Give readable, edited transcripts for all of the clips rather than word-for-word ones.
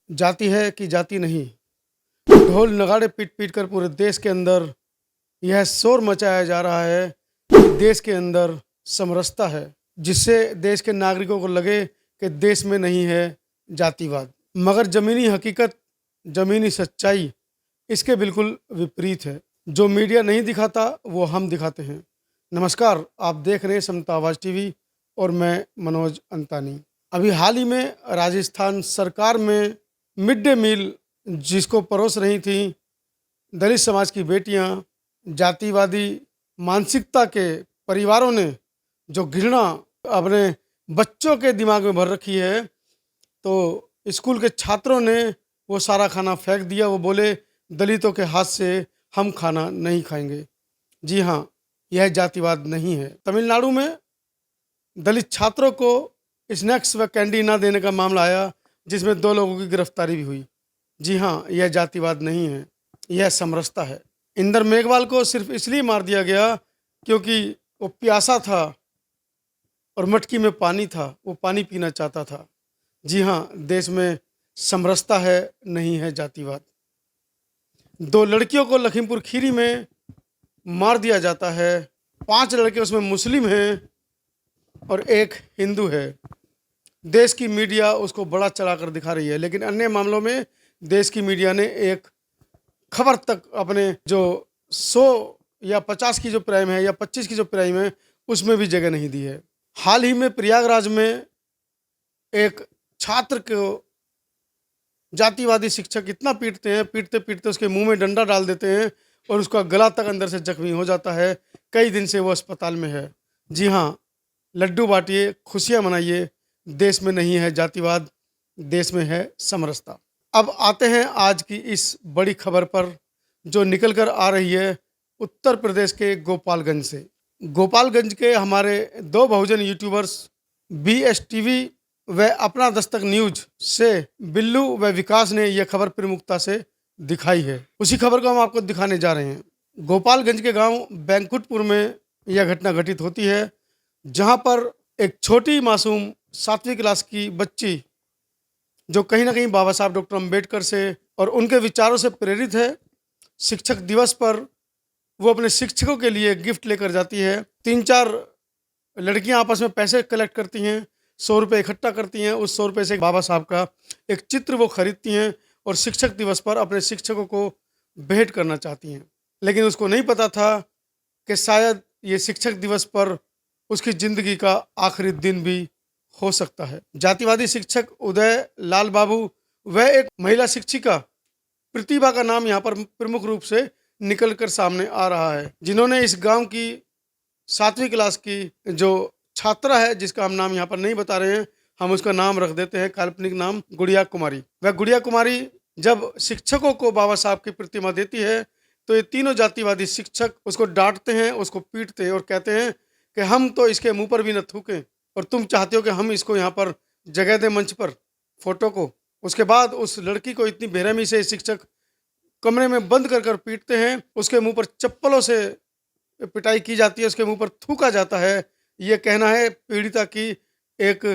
जाति है कि जाति नहीं। ढोल नगाड़े पीट पीट कर पूरे देश के अंदर यह शोर मचाया जा रहा है कि देश के अंदर समरसता है, जिससे देश के नागरिकों को लगे कि देश में नहीं है जातिवाद। मगर ज़मीनी हकीकत, ज़मीनी सच्चाई इसके बिल्कुल विपरीत है। जो मीडिया नहीं दिखाता वो हम दिखाते हैं। नमस्कार, आप देख रहे हैं समता आवाज़ टीवी और मैं मनोज अंतानी। अभी हाल ही में राजस्थान सरकार में मिड डे मील जिसको परोस रही थी दलित समाज की बेटियां, जातिवादी मानसिकता के परिवारों ने जो घृणा अपने बच्चों के दिमाग में भर रखी है, तो स्कूल के छात्रों ने वो सारा खाना फेंक दिया। वो बोले दलितों के हाथ से हम खाना नहीं खाएंगे। जी हाँ, यह जातिवाद नहीं है। तमिलनाडु में दलित छात्रों को स्नैक्स व कैंडी ना देने का मामला आया, जिसमें 2 लोगों की गिरफ्तारी भी हुई। जी हाँ, यह जातिवाद नहीं है, यह समरसता है। इंदर मेघवाल को सिर्फ इसलिए मार दिया गया क्योंकि वो प्यासा था और मटकी में पानी था, वो पानी पीना चाहता था। जी हाँ, देश में समरसता है, नहीं है जातिवाद। 2 लड़कियों को लखीमपुर खीरी में मार दिया जाता है। 5 लड़के उसमें मुस्लिम हैं और 1 हिंदू है। देश की मीडिया उसको बड़ा चढ़ाकर दिखा रही है, लेकिन अन्य मामलों में देश की मीडिया ने एक खबर तक अपने जो 100 या 50 की जो प्राइम है या 25 की जो प्राइम है उसमें भी जगह नहीं दी है। हाल ही में प्रयागराज में एक छात्र को जातिवादी शिक्षक इतना पीटते हैं, पीटते पीटते उसके मुंह में डंडा डाल देते हैं और उसका गला तक अंदर से जख्मी हो जाता है। कई दिन से वो अस्पताल में है। जी हाँ, लड्डू बांटिए, खुशियाँ मनाइए। देश में नहीं है जातिवाद, देश में है समरसता। अब आते हैं आज की इस बड़ी खबर पर जो निकल कर आ रही है उत्तर प्रदेश के गोपालगंज से। गोपालगंज के हमारे 2 बहुजन यूट्यूबर्स BSTV व अपना दस्तक न्यूज से बिल्लू व विकास ने यह खबर प्रमुखता से दिखाई है। उसी खबर को हम आपको दिखाने जा रहे हैं। गोपालगंज के गांव बैंकुटपुर में यह घटना घटित होती है, जहां पर एक छोटी मासूम 7वीं क्लास की बच्ची जो कहीं ना कहीं बाबा साहब डॉक्टर अम्बेडकर से और उनके विचारों से प्रेरित है, शिक्षक दिवस पर वो अपने शिक्षकों के लिए गिफ्ट लेकर जाती है। 3-4 लड़कियां आपस में पैसे कलेक्ट करती हैं, 100 रुपये इकट्ठा करती हैं। उस 100 रुपये से बाबा साहब का एक चित्र वो खरीदती हैं और शिक्षक दिवस पर अपने शिक्षकों को भेंट करना चाहती हैं। लेकिन उसको नहीं पता था कि शायद ये शिक्षक दिवस पर उसकी ज़िंदगी का आखिरी दिन भी हो सकता है। जातिवादी शिक्षक उदय लाल बाबू व एक महिला शिक्षिका प्रतिभा का नाम यहाँ पर प्रमुख रूप से निकल कर सामने आ रहा है, जिन्होंने इस गांव की 7वीं क्लास की जो छात्रा है, जिसका हम नाम यहाँ पर नहीं बता रहे हैं, हम उसका नाम रख देते हैं काल्पनिक नाम, गुड़िया कुमारी। वह गुड़िया कुमारी जब शिक्षकों को बाबा साहब की प्रतिमा देती है, तो ये तीनों जातिवादी शिक्षक उसको डांटते हैं, उसको पीटते हैं और कहते हैं कि हम तो इसके मुंह पर भी न थूकें और तुम चाहते हो कि हम इसको यहाँ पर जगह दें मंच पर फोटो को। उसके बाद उस लड़की को इतनी बेरहमी से शिक्षक कमरे में बंद कर कर पीटते हैं, उसके मुंह पर चप्पलों से पिटाई की जाती है, उसके मुंह पर थूका जाता है। ये कहना है पीड़िता की एक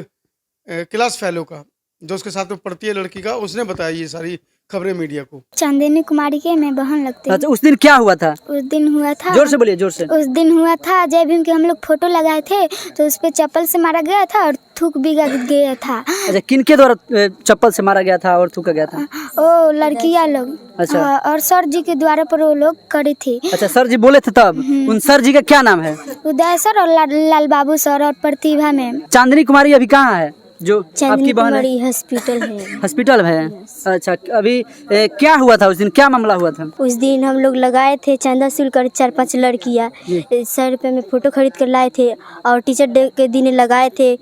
क्लास फेलो का, जो उसके साथ में पढ़ती है लड़की का, उसने बताया ये सारी खबरें मीडिया को। चांदनी कुमारी के मैं बहन लगती हूँ। अच्छा, उस दिन क्या हुआ था? उस दिन हुआ था, जोर से बोलिए, जोर से। उस दिन हुआ था जय भीम के हम लोग फोटो लगाए थे, तो उस पे चप्पल से मारा गया था और थूक भी गया था। अच्छा, किनके द्वारा चप्पल से मारा गया था और थूका गया था? ओ लड़कियां लोग। अच्छा। और सर जी के द्वारा पर वो लोग करे थे। अच्छा, सर जी बोले थे तब? उन सर जी का क्या नाम है? उदय सर और लाल बाबू सर और प्रतिभा मैम। चांदनी कुमारी अभी कहाँ है जो आपकी बहन है? हॉस्पिटल है। हॉस्पिटल में है। अच्छा, अभी क्या हुआ था उस दिन, क्या मामला हुआ था? उस दिन हम लोग लगाए थे चंदा शुल्क कर 4-5 लड़कियाँ 100 रुपये में फ़ोटो खरीद कर लाए थे और टीचर डे के दिन लगाए थे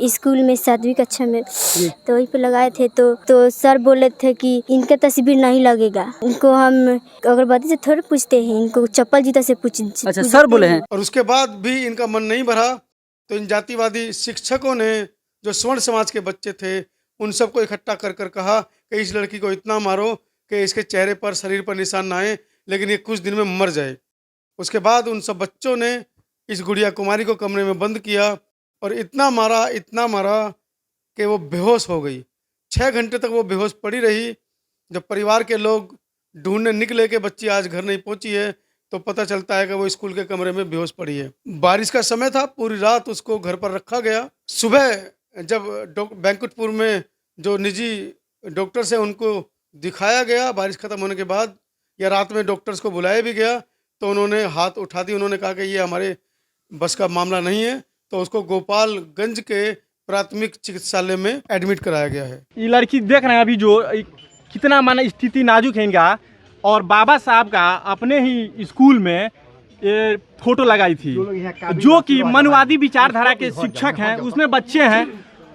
स्कूल में 7वीं कक्षा में, तो वहीं पे लगाए थे। तो सर बोले थे कि इनका तस्वीर नहीं लगेगा, इनको हम अगरबत्ती से थोड़ी पूछते हैं, इनको चप्पल जूता से पूछ। अच्छा, सर बोले हैं। और उसके बाद भी इनका मन नहीं भरा, तो इन जातिवादी शिक्षकों ने जो स्वर्ण समाज के बच्चे थे उन सबको इकट्ठा कर कर कहा कि इस लड़की को इतना मारो कि इसके चेहरे पर, शरीर पर निशान ना आए, लेकिन ये कुछ दिन में मर जाए। उसके बाद उन सब बच्चों ने इस गुड़िया कुमारी को कमरे में बंद किया और इतना मारा कि वो बेहोश हो गई। 6 घंटे तक वो बेहोश पड़ी रही। जब परिवार के लोग ढूंढने निकले कि बच्ची आज घर नहीं पहुंची है, तो पता चलता है कि वो स्कूल के कमरे में बेहोश पड़ी है। बारिश का समय था, पूरी रात उसको घर पर रखा गया। सुबह जब बैंकुटपुर में जो निजी डॉक्टर्स हैं उनको दिखाया गया, बारिश खत्म होने के बाद या रात में डॉक्टर्स को बुलाया भी गया, तो उन्होंने हाथ उठा दी। उन्होंने कहा कि ये हमारे बस का मामला नहीं है, तो उसको गोपालगंज के प्राथमिक चिकित्सालय में एडमिट कराया गया है। ये लड़की देख रहे हैं अभी जो कितना माना स्थिति नाजुक है इनका। और बाबा साहब का अपने ही स्कूल में ये फोटो लगाई थी, जो कि मनुवादी विचारधारा के शिक्षक हैं, उसमें बच्चे हैं,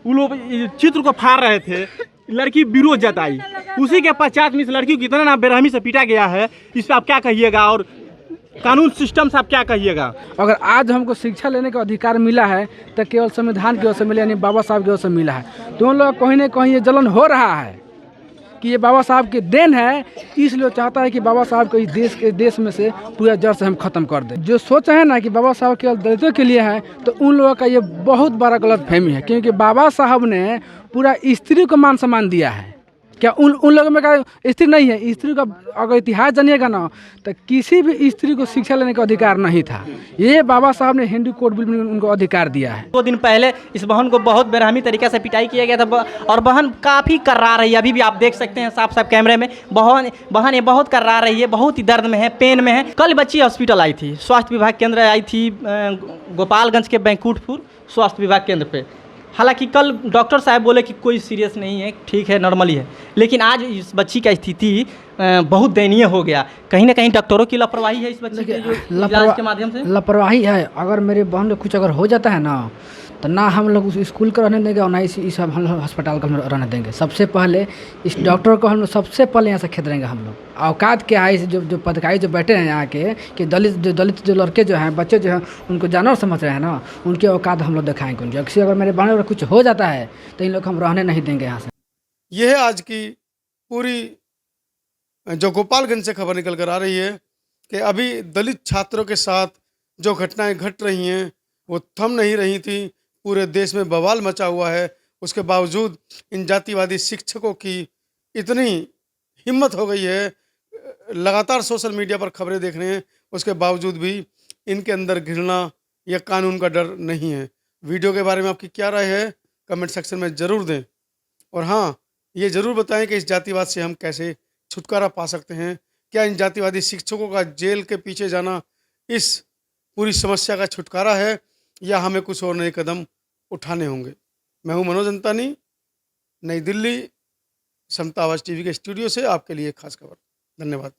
वो लोग चित्र को फाड़ रहे थे। लड़की विरोध जताई, उसी के पश्चात में इस लड़की को कितना ना बेरहमी से पीटा गया है। इस पर आप क्या कहिएगा और कानून सिस्टम से आप क्या कहिएगा? अगर आज हमको शिक्षा लेने का अधिकार मिला है तो केवल संविधान की ओर से मिला, यानी बाबा साहब की ओर से मिला है। तो उन लोग कहीं ना कहीं ये जलन हो रहा है कि ये बाबा साहब की देन है, इसलिए चाहता है कि बाबा साहब को इस देश में से पूरा जड़ से हम खत्म कर दें। जो सोच है ना कि बाबा साहब केवल दलितों के लिए है, तो उन लोगों का ये बहुत बड़ा गलत फहमी है, क्योंकि बाबा साहब ने पूरा स्त्री को मान सम्मान दिया है। क्या उन लोगों में का स्त्री नहीं है? स्त्री का अगर इतिहास जानिएगा ना, तो किसी भी स्त्री को शिक्षा लेने का अधिकार नहीं था। ये बाबा साहब ने हिंदू कोड बिल में उनको अधिकार दिया है। 2 दिन पहले इस बहन को बहुत बेरहमी तरीके से पिटाई किया गया था और बहन काफ़ी कर्रा रही है। अभी भी आप देख सकते हैं साफ साफ कैमरे में, बहन ये बहुत कर्रा रही है, बहुत ही दर्द में है, पेन में है। कल बच्ची हॉस्पिटल आई थी, स्वास्थ्य विभाग केंद्र आई थी, गोपालगंज के बैंकुटपुर स्वास्थ्य विभाग केंद्र पे। हालांकि कल डॉक्टर साहब बोले कि कोई सीरियस नहीं है, ठीक है, नॉर्मली है। लेकिन आज इस बच्ची का स्थिति बहुत दयनीय हो गया। कहीं ना कहीं डॉक्टरों की लापरवाही है इस बच्ची के जो इलाज के माध्यम से लापरवाही है। अगर मेरे बहन को कुछ अगर हो जाता है ना, तो ना हम लोग उस स्कूल को रहने देंगे और ना इस हम अस्पताल को हम रहने देंगे। सबसे पहले इस डॉक्टर को हम लोग सबसे पहले यहाँ से खेद देंगे। हम लोग औकात के आए जो पदाधिकारी जो बैठे हैं यहाँ के, कि दलित जो लड़के जो हैं, बच्चे जो हैं, उनको जानवर समझ रहे हैं ना, उनके औकात हम लोग दिखाएंगे उनके। अगर मेरे बहन को कुछ हो जाता है तो इन लोग हम रहने नहीं देंगे यहाँ से। यह है आज की पूरी जो गोपालगंज से खबर निकल कर आ रही है कि अभी दलित छात्रों के साथ जो घटनाएं घट रही हैं वो थम नहीं रही थी। पूरे देश में बवाल मचा हुआ है। उसके बावजूद इन जातिवादी शिक्षकों की इतनी हिम्मत हो गई है, लगातार सोशल मीडिया पर खबरें देख रहे हैं, उसके बावजूद भी इनके अंदर घृणा या कानून का डर नहीं है। वीडियो के बारे में आपकी क्या राय है, कमेंट सेक्शन में ज़रूर दें। और हाँ, ये ज़रूर बताएं कि इस जातिवाद से हम कैसे छुटकारा पा सकते हैं। क्या इन जातिवादी शिक्षकों का जेल के पीछे जाना इस पूरी समस्या का छुटकारा है, या हमें कुछ और नए कदम उठाने होंगे? मैं हूं मनोज अंतानी, नई दिल्ली, समता आवाज़ टीवी के स्टूडियो से आपके लिए खास खबर। धन्यवाद।